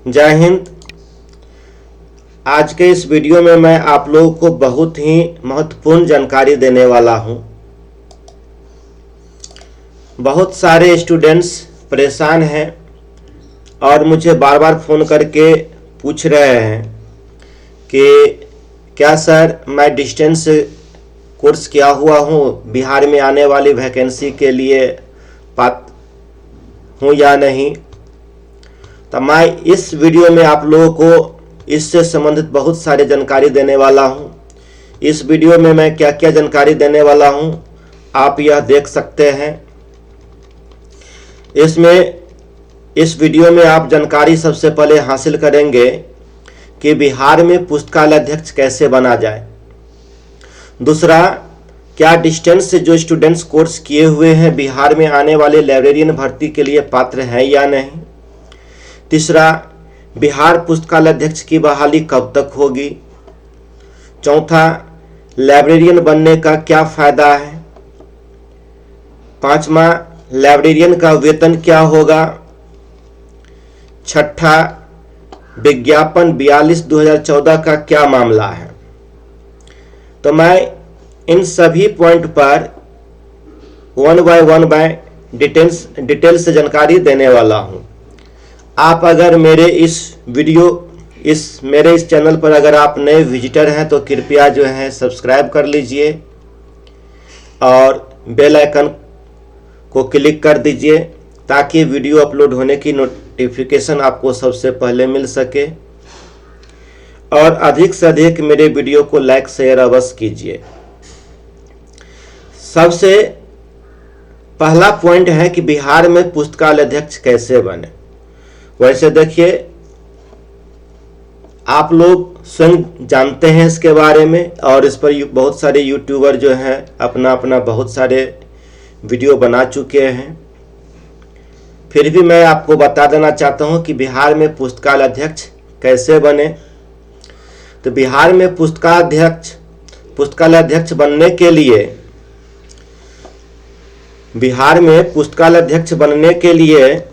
जय हिंद। आज के इस वीडियो में मैं आप लोगों को बहुत ही महत्वपूर्ण जानकारी देने वाला हूं। बहुत सारे स्टूडेंट्स परेशान हैं और मुझे बार बार फ़ोन करके पूछ रहे हैं कि क्या सर मैं डिस्टेंस कोर्स किया हुआ हूं, बिहार में आने वाली वैकेंसी के लिए पात्र हूं या नहीं। तो मैं इस वीडियो में आप लोगों को इससे संबंधित बहुत सारी जानकारी देने वाला हूं। इस वीडियो में मैं क्या क्या जानकारी देने वाला हूं आप यह देख सकते हैं। इस वीडियो में आप जानकारी सबसे पहले हासिल करेंगे कि बिहार में पुस्तकालय अध्यक्ष कैसे बना जाए। दूसरा, क्या डिस्टेंस से जो स्टूडेंट्स कोर्स किए हुए हैं बिहार में आने वाले लाइब्रेरियन भर्ती के लिए पात्र हैं या नहीं। तीसरा, बिहार पुस्तकालय अध्यक्ष की बहाली कब तक होगी। चौथा, लाइब्रेरियन बनने का क्या फायदा है। पांचवा, लाइब्रेरियन का वेतन क्या होगा। छठा, विज्ञापन 42/2014 का क्या मामला है। तो मैं इन सभी पॉइंट पर वन बाय डिटेल से जानकारी देने वाला हूं। आप अगर मेरे इस चैनल पर अगर आप नए विजिटर हैं तो कृपया जो है सब्सक्राइब कर लीजिए और बेल आइकन को क्लिक कर दीजिए ताकि वीडियो अपलोड होने की नोटिफिकेशन आपको सबसे पहले मिल सके। और अधिक से अधिक मेरे वीडियो को लाइक शेयर अवश्य कीजिए। सबसे पहला पॉइंट है कि बिहार में पुस्तकालय अध्यक्ष कैसे बने। वैसे देखिए, आप लोग स्वयं जानते हैं इसके बारे में और इस पर बहुत सारे यूट्यूबर जो हैं अपना बहुत सारे वीडियो बना चुके हैं। फिर भी मैं आपको बता देना चाहता हूं कि बिहार में पुस्तकालय अध्यक्ष कैसे बने। तो बिहार में पुस्तकालय अध्यक्ष बनने के लिए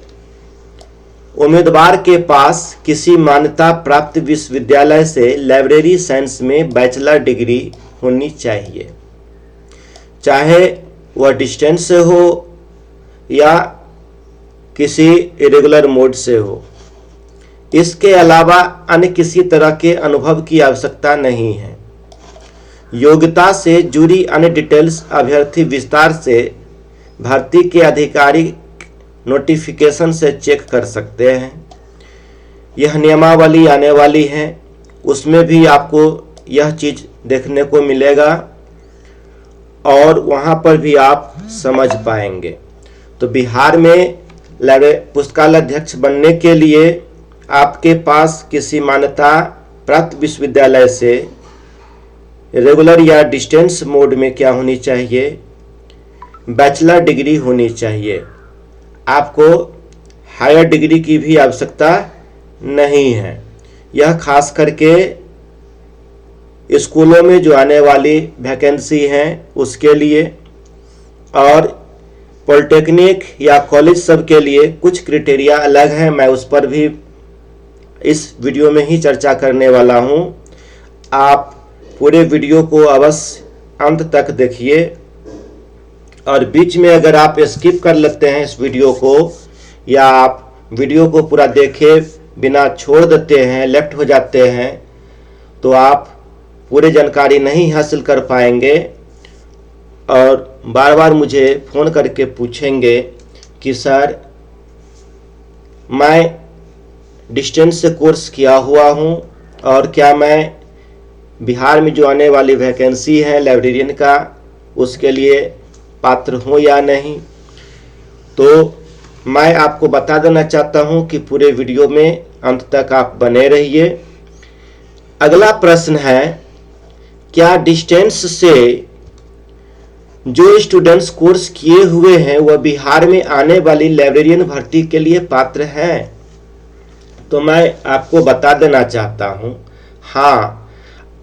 उम्मीदवार के पास किसी मान्यता प्राप्त विश्वविद्यालय से लाइब्रेरी साइंस में बैचलर डिग्री होनी चाहिए, चाहे वह डिस्टेंस से हो या किसी इरेगुलर मोड से हो। इसके अलावा अन्य किसी तरह के अनुभव की आवश्यकता नहीं है। योग्यता से जुड़ी अन्य डिटेल्स अभ्यर्थी विस्तार से भर्ती के आधिकारिक नोटिफिकेशन से चेक कर सकते हैं। यह नियमावली आने वाली है, उसमें भी आपको यह चीज़ देखने को मिलेगा और वहाँ पर भी आप समझ पाएंगे। तो बिहार में पुस्तकालय अध्यक्ष बनने के लिए आपके पास किसी मान्यता प्राप्त विश्वविद्यालय से रेगुलर या डिस्टेंस मोड में क्या होनी चाहिए, बैचलर डिग्री होनी चाहिए। आपको हायर डिग्री की भी आवश्यकता नहीं है। यह खास करके स्कूलों में जो आने वाली वैकेंसी हैं उसके लिए और पॉलिटेक्निक या कॉलेज सब के लिए कुछ क्राइटेरिया अलग हैं। मैं उस पर भी इस वीडियो में ही चर्चा करने वाला हूं। आप पूरे वीडियो को अवश्य अंत तक देखिए और बीच में अगर आप स्किप कर लेते हैं इस वीडियो को या आप वीडियो को पूरा देखे बिना छोड़ देते हैं, लेफ्ट हो जाते हैं, तो आप पूरे जानकारी नहीं हासिल कर पाएंगे और बार बार मुझे फ़ोन करके पूछेंगे कि सर मैं डिस्टेंस से कोर्स किया हुआ हूं और क्या मैं बिहार में जो आने वाली वैकेंसी है लाइब्रेरियन का उसके लिए पात्र हूं या नहीं। तो मैं आपको बता देना चाहता हूं कि पूरे वीडियो में अंत तक आप बने रहिए। अगला प्रश्न है, क्या डिस्टेंस से जो स्टूडेंट्स कोर्स किए हुए हैं वह बिहार में आने वाली लाइब्रेरियन भर्ती के लिए पात्र हैं। तो मैं आपको बता देना चाहता हूं, हाँ,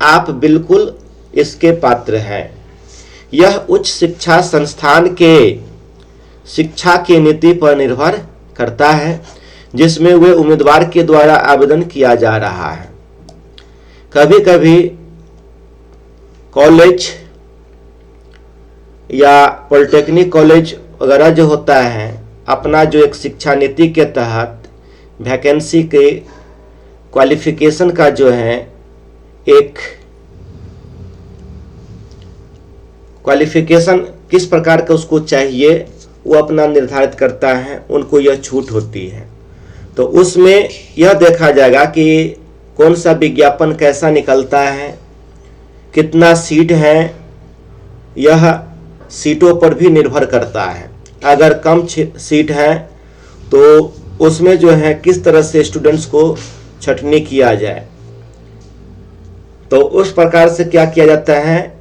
आप बिल्कुल इसके पात्र हैं। यह उच्च शिक्षा संस्थान के शिक्षा की नीति पर निर्भर करता है। जिसमें वे उम्मीदवार के द्वारा आवेदन किया जा रहा है। कभी कभी कॉलेज या पॉलिटेक्निक कॉलेज वगैरह जो होता है, अपना जो एक शिक्षा नीति के तहत वैकेंसी के क्वालिफिकेशन का जो है एक क्वालिफिकेशन किस प्रकार का उसको चाहिए वो अपना निर्धारित करता है, उनको यह छूट होती है। तो उसमें यह देखा जाएगा कि कौन सा विज्ञापन कैसा निकलता है, कितना सीट है, यह सीटों पर भी निर्भर करता है। अगर कम सीट है तो उसमें जो है किस तरह से स्टूडेंट्स को छंटनी किया जाए। तो उस प्रकार से क्या किया जाता है,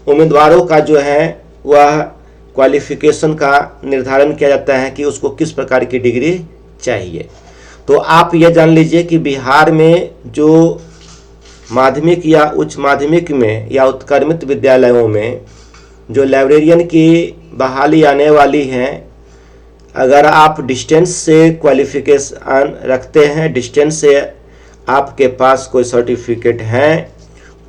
उम्मीदवारों का जो है वह क्वालिफिकेशन का निर्धारण किया जाता है कि उसको किस प्रकार की डिग्री चाहिए। तो आप यह जान लीजिए कि बिहार में जो माध्यमिक या उच्च माध्यमिक में या उत्क्रमित विद्यालयों में जो लाइब्रेरियन की बहाली आने वाली है, अगर आप डिस्टेंस से क्वालिफिकेशन रखते हैं, डिस्टेंस से आपके पास कोई सर्टिफिकेट है,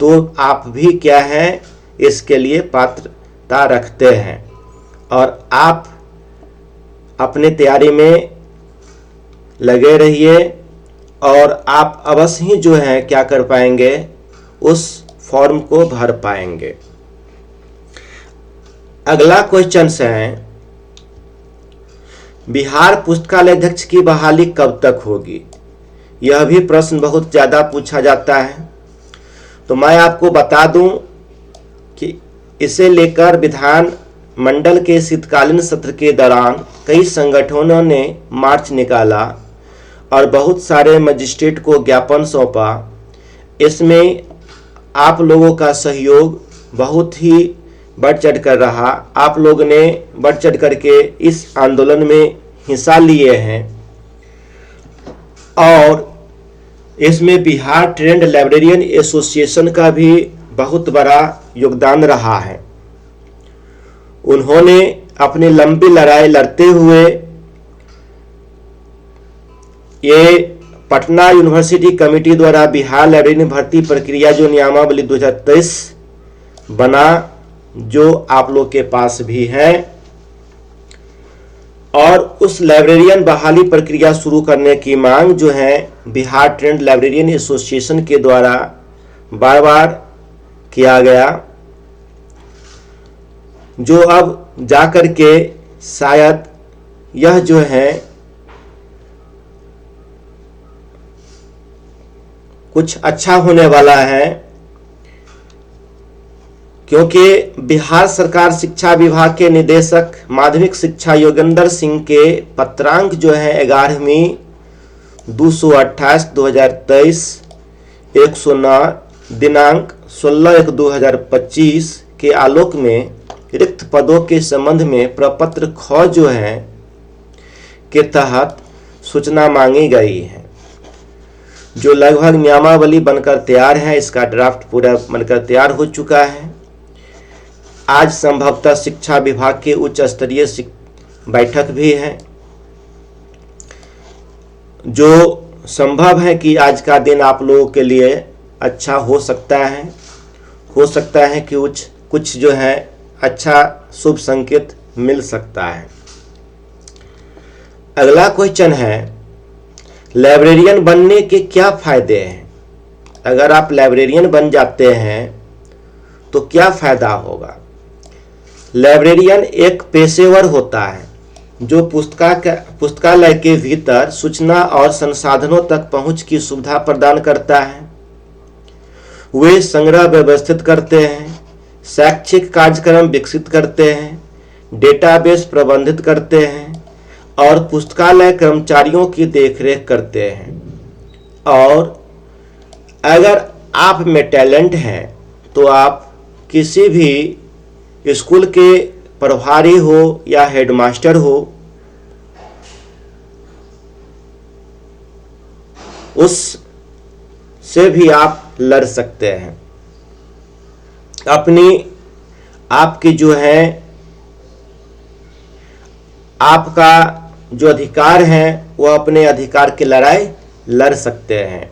तो आप भी क्या है इसके लिए पात्रता रखते हैं और आप अपनी तैयारी में लगे रहिए और आप अवश्य ही जो है क्या कर पाएंगे, उस फॉर्म को भर पाएंगे। अगला क्वेश्चन है, बिहार पुस्तकालय अध्यक्ष की बहाली कब तक होगी? यह भी प्रश्न बहुत ज़्यादा पूछा जाता है। तो मैं आपको बता दूं कि इसे लेकर विधान मंडल के शीतकालीन सत्र के दौरान कई संगठनों ने मार्च निकाला और बहुत सारे मजिस्ट्रेट को ज्ञापन सौंपा। इसमें आप लोगों का सहयोग बहुत ही बढ़ चढ़ कर रहा। आप लोग ने बढ़ चढ़ करके इस आंदोलन में हिस्सा लिए हैं और इसमें बिहार ट्रेंड लाइब्रेरियन एसोसिएशन का भी बहुत बड़ा योगदान रहा है। उन्होंने अपनी लंबी लड़ाई लड़ते हुए ये पटना यूनिवर्सिटी कमेटी द्वारा बिहार लाइब्रेरियन भर्ती प्रक्रिया जो नियमावली 2023 बना, जो आप लोग के पास भी है, और उस लाइब्रेरियन बहाली प्रक्रिया शुरू करने की मांग जो है बिहार ट्रेंड लाइब्रेरियन एसोसिएशन के द्वारा बार बार किया गया, जो अब जाकर के शायद यह जो है कुछ अच्छा होने वाला है, क्योंकि बिहार सरकार शिक्षा विभाग के निदेशक माध्यमिक शिक्षा योगेंद्र सिंह के पत्रांक जो है 11वीं 228/2023 109 दिनांक 16/1/2025 के आलोक में रिक्त पदों के संबंध में प्रपत्र ख जो है के तहत सूचना मांगी गई है, जो लगभग नियमावली बनकर तैयार है। इसका ड्राफ्ट पूरा बनकर तैयार हो चुका है। आज संभवतः शिक्षा विभाग के उच्च स्तरीय बैठक भी है, जो संभव है कि आज का दिन आप लोगों के लिए अच्छा हो सकता है कि कुछ जो है अच्छा शुभ संकेत मिल सकता है। अगला क्वेश्चन है, लाइब्रेरियन बनने के क्या फायदे हैं? अगर आप लाइब्रेरियन बन जाते हैं तो क्या फायदा होगा? लाइब्रेरियन एक पेशेवर होता है जो पुस्तकालय के भीतर सूचना और संसाधनों तक पहुंच की सुविधा प्रदान करता है। वे संग्रह व्यवस्थित करते हैं, शैक्षिक कार्यक्रम विकसित करते हैं, डेटाबेस प्रबंधित करते हैं और पुस्तकालय कर्मचारियों की देखरेख करते हैं। और अगर आप में टैलेंट है तो आप किसी भी स्कूल के प्रभारी हो या हेडमास्टर हो, उस से भी आप लड़ सकते हैं। आपकी जो है आपका जो अधिकार हैं वह अपने अधिकार की लड़ाई लड़ सकते हैं।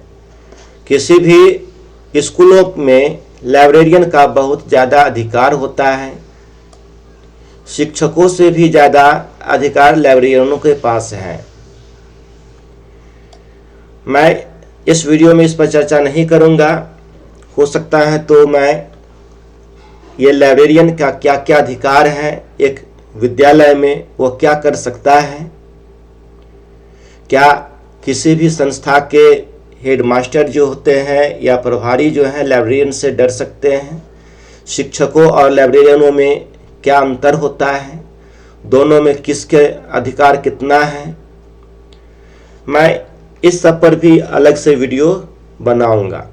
किसी भी स्कूलों में लाइब्रेरियन का बहुत ज़्यादा अधिकार होता है, शिक्षकों से भी ज़्यादा अधिकार लाइब्रेरियनों के पास है। मैं इस वीडियो में इस पर चर्चा नहीं करूंगा। हो सकता है तो मैं ये लाइब्रेरियन का क्या क्या अधिकार है एक विद्यालय में, वो क्या कर सकता है, क्या किसी भी संस्था के हेडमास्टर जो होते हैं या प्रभारी जो हैं लाइब्रेरियन से डर सकते हैं, शिक्षकों और लाइब्रेरियनों में क्या अंतर होता है, दोनों में किसके अधिकार कितना है, मैं इस सब पर भी अलग से वीडियो बनाऊंगा।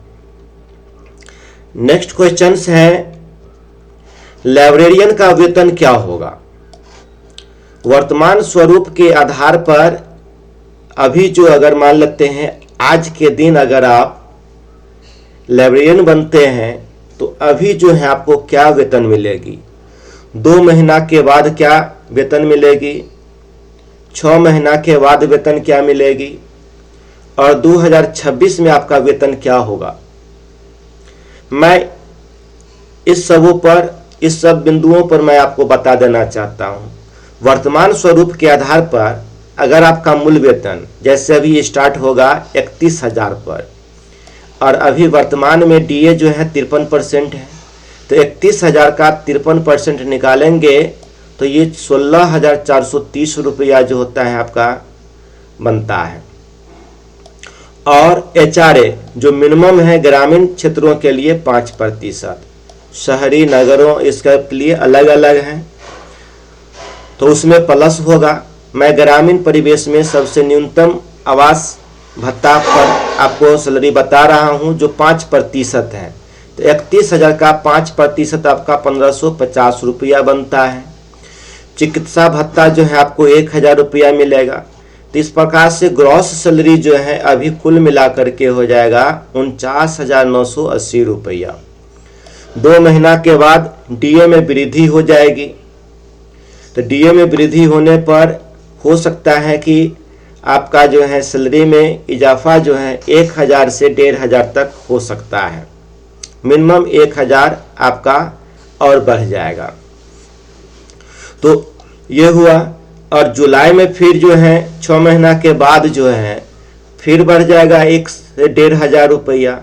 नेक्स्ट क्वेश्चंस है, लाइब्रेरियन का वेतन क्या होगा? वर्तमान स्वरूप के आधार पर अभी जो अगर मान लेते हैं आज के दिन अगर आप लाइब्रेरियन बनते हैं तो अभी जो है आपको क्या वेतन मिलेगी, 2 महीना के बाद क्या वेतन मिलेगी, 6 महीना के बाद वेतन क्या मिलेगी, और 2026 में आपका वेतन क्या होगा। मैं इस सब बिंदुओं पर मैं आपको बता देना चाहता हूं। वर्तमान स्वरूप के आधार पर अगर आपका मूल वेतन जैसे अभी स्टार्ट होगा 31,000 पर, और अभी वर्तमान में डीए जो है 53% है, तो 31,000 का 53% निकालेंगे तो ये 16,430 रुपया जो होता है आपका बनता है। और HRA जो मिनिमम है ग्रामीण क्षेत्रों के लिए 5%, शहरी नगरों इसके लिए अलग अलग है, तो उसमें प्लस होगा। मैं ग्रामीण परिवेश में सबसे न्यूनतम आवास भत्ता पर आपको सैलरी बता रहा हूं जो 5% है, तो 31,000 का 5% आपका 1,550 रुपया बनता है। चिकित्सा भत्ता जो है आपको 1,000 रुपया मिलेगा। तो इस प्रकार से ग्रॉस सैलरी जो है अभी कुल मिलाकर के हो जाएगा 49,980 रुपया। 2 महीना के बाद डीए में वृद्धि हो जाएगी, तो डीए में वृद्धि होने पर हो सकता है कि आपका जो है सैलरी में इजाफा जो है 1,000 से 1,500 तक हो सकता है, मिनिमम 1,000 आपका और बढ़ जाएगा। तो ये हुआ। और जुलाई में फिर जो है 6 महीना के बाद जो है फिर बढ़ जाएगा 1 से 1,500 रुपया,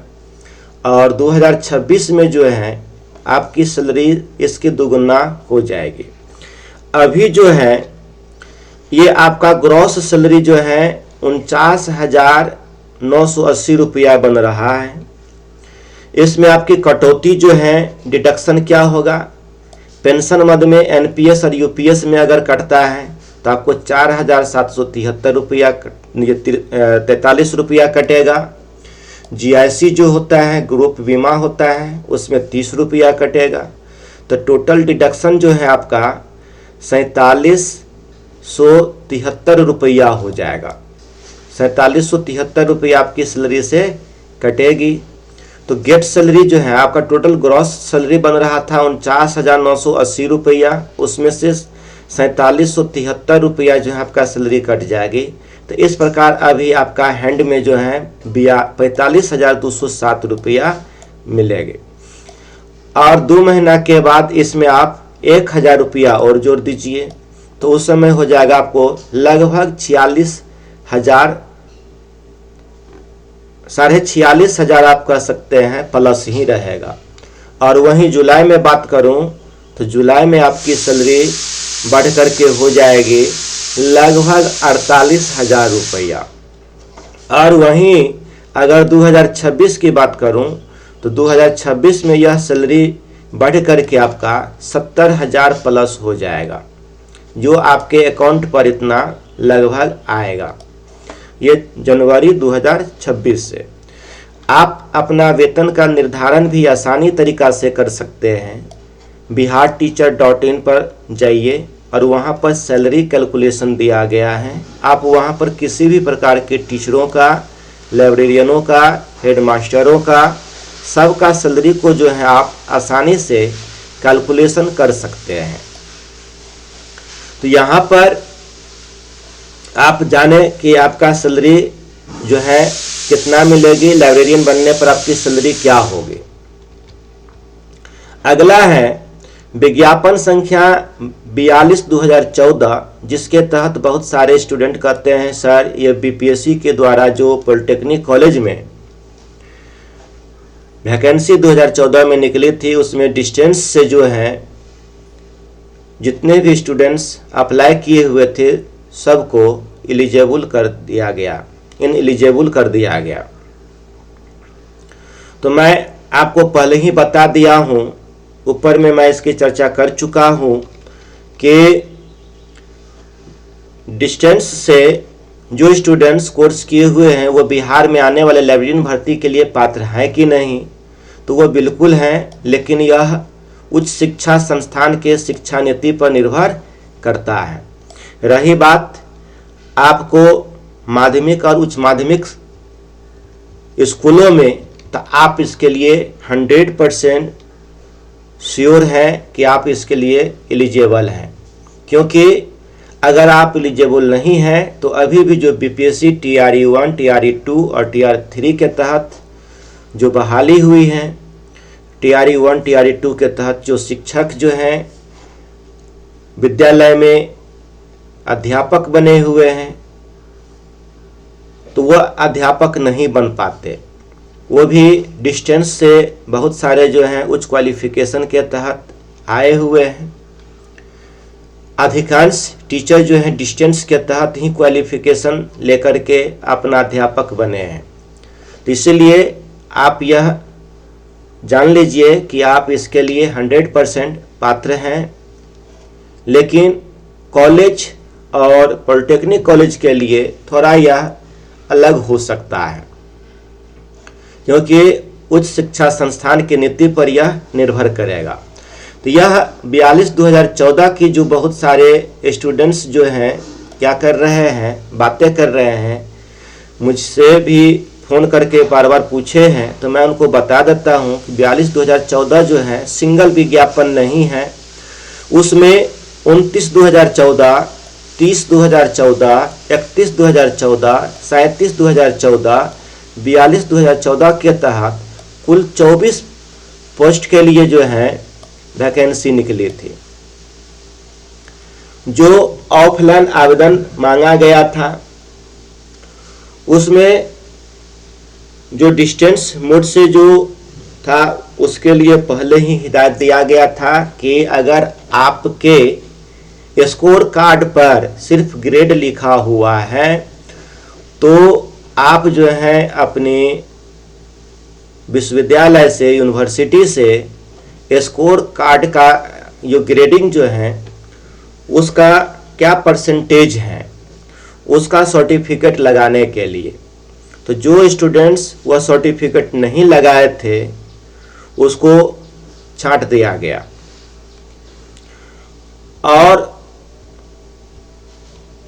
और 2026 में जो है आपकी सैलरी इसकी दुगुना हो जाएगी। अभी जो है ये आपका ग्रॉस सैलरी जो है 49,980 रुपया बन रहा है। इसमें आपकी कटौती जो है डिडक्शन क्या होगा, पेंशन मद में एनपीएस और यूपीएस में अगर कटता है तो आपको 4,773 रुपया 43 रुपया कटेगा। जीआईसी जो होता है ग्रुप बीमा होता है उसमें 30 रुपया कटेगा। तो टोटल डिडक्शन जो है आपका 4,773 रुपया हो जाएगा। 4,773 रुपया आपकी सैलरी से कटेगी। तो गेट सैलरी जो है आपका टोटल ग्रॉस सैलरी बन रहा था 49,980 रुपया, उसमें से 4,773 रुपया जो है आपका सैलरी कट जाएगी। तो इस प्रकार अभी आपका हैंड में जो है 45,207 रुपया मिलेंगे। और 2 महीना के बाद इसमें आप 1,000 रुपया और जोड़ दीजिए, तो उस समय हो जाएगा आपको लगभग 46,000, 46,500 आप कह सकते हैं प्लस ही रहेगा। और वहीं जुलाई में बात करूं तो जुलाई में आपकी सैलरी बढ़ करके हो जाएगी लगभग 48,000 रुपया। और वहीं अगर 2026 की बात करूं तो 2026 में यह सैलरी बढ़ करके आपका 70,000 प्लस हो जाएगा, जो आपके अकाउंट पर इतना लगभग आएगा। ये जनवरी 2026 से आप अपना वेतन का निर्धारण भी आसानी तरीका से कर सकते हैं। biharteacher.in पर जाइए और वहाँ पर सैलरी कैलकुलेशन दिया गया है। आप वहाँ पर किसी भी प्रकार के टीचरों का, लाइब्रेरियनों का, हेडमास्टरों का, सबका सैलरी को जो है आप आसानी से कैलकुलेशन कर सकते हैं। तो यहाँ पर आप जाने कि आपका सैलरी जो है कितना मिलेगी, लाइब्रेरियन बनने पर आपकी सैलरी क्या होगी। अगला है विज्ञापन संख्या 42/2014, जिसके तहत बहुत सारे स्टूडेंट कहते हैं सर ये बीपीएससी के द्वारा जो पॉलिटेक्निक कॉलेज में वैकेंसी 2014 में निकली थी, उसमें डिस्टेंस से जो है जितने भी स्टूडेंट्स अप्लाई किए हुए थे सबको एलिजिबल कर दिया गया, इनएलिजिबल कर दिया गया। तो मैं आपको पहले ही बता दिया हूं, ऊपर में मैं इसकी चर्चा कर चुका हूं कि डिस्टेंस से जो स्टूडेंट्स कोर्स किए हुए हैं वो बिहार में आने वाले लाइब्रेरियन भर्ती के लिए पात्र हैं कि नहीं, तो वो बिल्कुल हैं, लेकिन यह उच्च शिक्षा संस्थान के शिक्षा नीति पर निर्भर करता है। रही बात आपको माध्यमिक और उच्च माध्यमिक स्कूलों में, तो आप इसके लिए 100% श्योर हैं कि आप इसके लिए एलिजिबल हैं, क्योंकि अगर आप एलिजिबल नहीं हैं तो अभी भी जो बीपीएससी TRE1, TRE2 और TR3 के तहत जो बहाली हुई है, TRE1, TRE2 के तहत जो शिक्षक जो हैं विद्यालय में अध्यापक बने हुए हैं, तो वह अध्यापक नहीं बन पाते, वो भी डिस्टेंस से बहुत सारे जो हैं उच्च क्वालिफिकेशन के तहत आए हुए हैं। अधिकांश टीचर जो हैं डिस्टेंस के तहत ही क्वालिफिकेशन लेकर के अपना अध्यापक बने हैं। तो इसलिए आप यह जान लीजिए कि आप इसके लिए 100% पात्र हैं, लेकिन कॉलेज और पॉलिटेक्निक कॉलेज के लिए थोड़ा यह अलग हो सकता है, क्योंकि उच्च शिक्षा संस्थान की नीति पर यह निर्भर करेगा। तो यह 42/2014 की जो बहुत सारे स्टूडेंट्स जो हैं क्या कर रहे हैं, बातें कर रहे हैं, मुझसे भी फ़ोन करके बार बार पूछे हैं, तो मैं उनको बता देता हूं कि 42/2014 जो है सिंगल विज्ञापन नहीं है, उसमें 29/2014, 30/2014, 31/2014, 37/2014, 42/2014 के तहत कुल 24 पोस्ट के लिए जो है वैकेंसी निकली थी। जो ऑफलाइन आवेदन मांगा गया था उसमें जो डिस्टेंस मोड से जो था उसके लिए पहले ही हिदायत दिया गया था कि अगर आपके स्कोर कार्ड पर सिर्फ ग्रेड लिखा हुआ है तो आप जो है अपने विश्वविद्यालय से, यूनिवर्सिटी से स्कोर कार्ड का जो ग्रेडिंग जो है उसका क्या परसेंटेज है उसका सर्टिफिकेट लगाने के लिए, तो जो स्टूडेंट्स वह सर्टिफिकेट नहीं लगाए थे उसको छांट दिया गया। और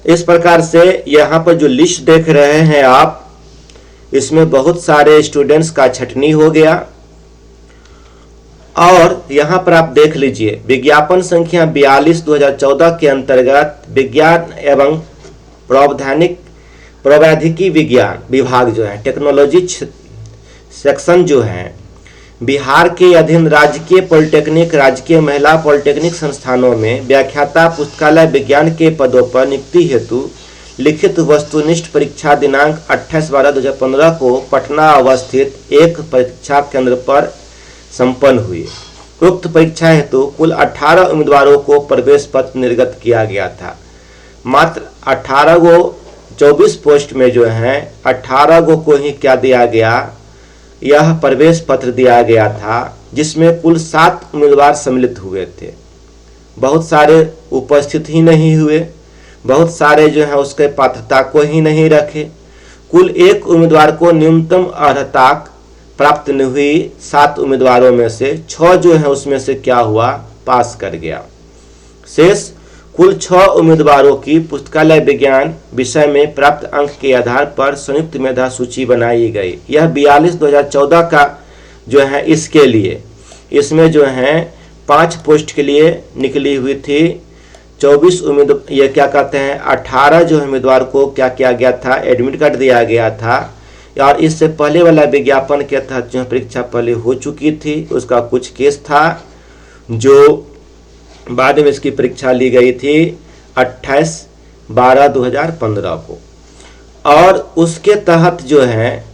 इस प्रकार से यहाँ पर जो लिस्ट देख रहे हैं आप, इसमें बहुत सारे स्टूडेंट्स का छटनी हो गया। और यहाँ पर आप देख लीजिए विज्ञापन संख्या 42/2014 के अंतर्गत विज्ञान एवं प्रौद्योगिकी विज्ञान विभाग जो है, टेक्नोलॉजी सेक्शन जो है, बिहार के अधीन राजकीय पॉलिटेक्निक, राजकीय महिला पॉलिटेक्निक संस्थानों में व्याख्याता पुस्तकालय विज्ञान के पदों पर नियुक्ति हेतु लिखित वस्तुनिष्ठ परीक्षा दिनांक 28/12/2015 को पटना अवस्थित एक परीक्षा केंद्र पर संपन्न हुई। उक्त परीक्षा हेतु कुल 18 उम्मीदवारों को प्रवेश पत्र निर्गत किया गया था। मात्र 18 गो 24 पोस्ट में जो है 18 गो को ही क्या दिया गया, यह प्रवेश पत्र दिया गया था, जिसमें कुल 7 उम्मीदवार सम्मिलित हुए थे। बहुत सारे उपस्थित ही नहीं हुए, बहुत सारे जो है उसके पात्रता को ही नहीं रखे। कुल 1 उम्मीदवार को न्यूनतम अर्हता प्राप्त नहीं हुई। 7 उम्मीदवारों में से 6 जो है उसमें से क्या हुआ, पास कर गया। शेष कुल 6 उम्मीदवारों की पुस्तकालय विज्ञान विषय में प्राप्त अंक के आधार पर संयुक्त मेधा सूची बनाई गई। यह 42/2014 का जो है इसके लिए, इसमें जो है 5 पोस्ट के लिए निकली हुई थी, 24 ये क्या कहते हैं 18 जो उम्मीदवार को क्या किया गया था, एडमिट कार्ड दिया गया था। और इससे पहले वाला विज्ञापन के तहत जो परीक्षा पहले हो चुकी थी, उसका कुछ केस था जो बाद में इसकी परीक्षा ली गई थी 28/12/2015 को। और उसके तहत जो है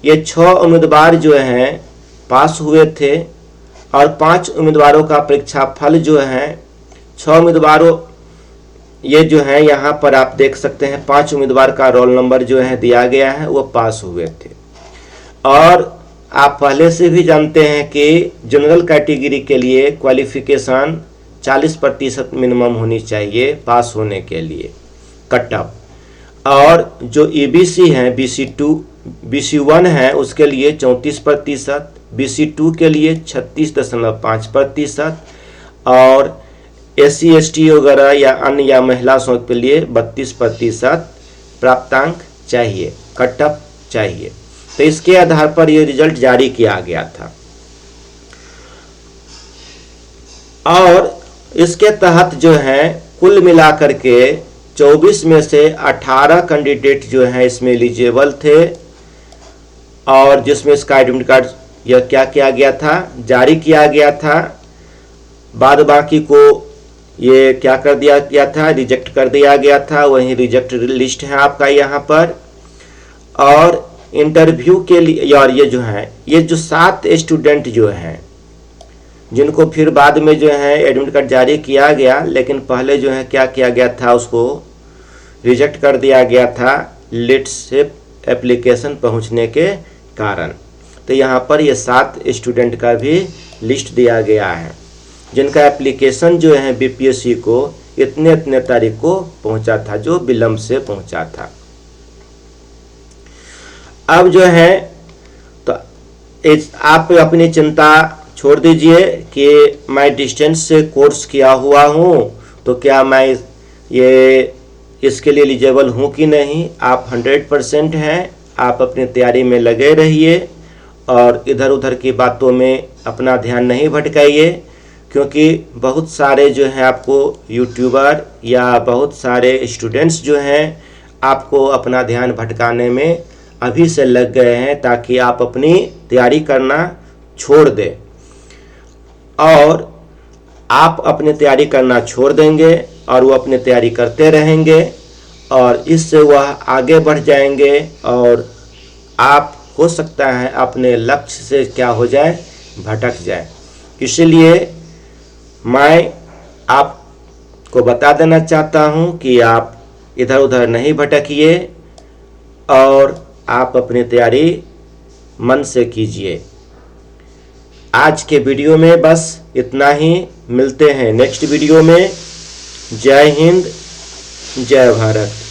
ये 6 उम्मीदवार जो हैं पास हुए थे और 5 उम्मीदवारों का परीक्षा फल जो है 6 उम्मीदवारों, ये जो है यहाँ पर आप देख सकते हैं 5 उम्मीदवार का रोल नंबर जो है दिया गया है, वो पास हुए थे। और आप पहले से भी जानते हैं कि जनरल कैटेगरी के लिए क्वालिफिकेशन 40% मिनिमम होनी चाहिए पास होने के लिए कट ऑफ। और जो ईबीसी है, BC1 है, उसके लिए 34%, BC2 के लिए 36.5% और SC ST वगैरह या अन्य या महिला के लिए 32% प्राप्तांक चाहिए, कट ऑफ चाहिए। तो इसके आधार पर यह रिजल्ट जारी किया गया था। और इसके तहत जो है कुल मिलाकर के 24 में से 18 कैंडिडेट जो हैं इसमें एलिजिबल थे और जिसमें इसका एडमिट कार्ड यह क्या किया गया था, जारी किया गया था। बाद बाकी को ये क्या कर दिया गया था, रिजेक्ट कर दिया गया था। वहीं रिजेक्ट लिस्ट है आपका यहाँ पर। और इंटरव्यू के लिए और ये जो है ये जो 7 स्टूडेंट जो हैं जिनको फिर बाद में जो है एडमिट कार्ड जारी किया गया, लेकिन पहले जो है क्या किया गया था, उसको रिजेक्ट कर दिया गया था लेट से एप्लीकेशन पहुंचने के कारण। तो यहाँ पर ये 7 स्टूडेंट का भी लिस्ट दिया गया है जिनका एप्लीकेशन जो है बीपीएससी को इतने तारीख को पहुंचा था, जो विलंब से पहुंचा था। अब जो है तो आप अपनी चिंता छोड़ दीजिए कि मैं डिस्टेंस से कोर्स किया हुआ हूँ तो क्या मैं ये इसके लिए एलिजिबल हूँ कि नहीं। आप 100% हैं, आप अपनी तैयारी में लगे रहिए और इधर उधर की बातों में अपना ध्यान नहीं भटकाइए, क्योंकि बहुत सारे जो हैं आपको यूट्यूबर या बहुत सारे स्टूडेंट्स जो हैं आपको अपना ध्यान भटकाने में अभी से लग गए हैं ताकि आप अपनी तैयारी करना छोड़ दें। और आप अपनी तैयारी करना छोड़ देंगे और वो अपनी तैयारी करते रहेंगे और इससे वह आगे बढ़ जाएंगे और आप हो सकता है अपने लक्ष्य से क्या हो जाए, भटक जाए। इसलिए मैं आपको बता देना चाहता हूं कि आप इधर उधर नहीं भटकिए और आप अपनी तैयारी मन से कीजिए। आज के वीडियो में बस इतना ही। मिलते हैं नेक्स्ट वीडियो में। जय हिंद, जय भारत।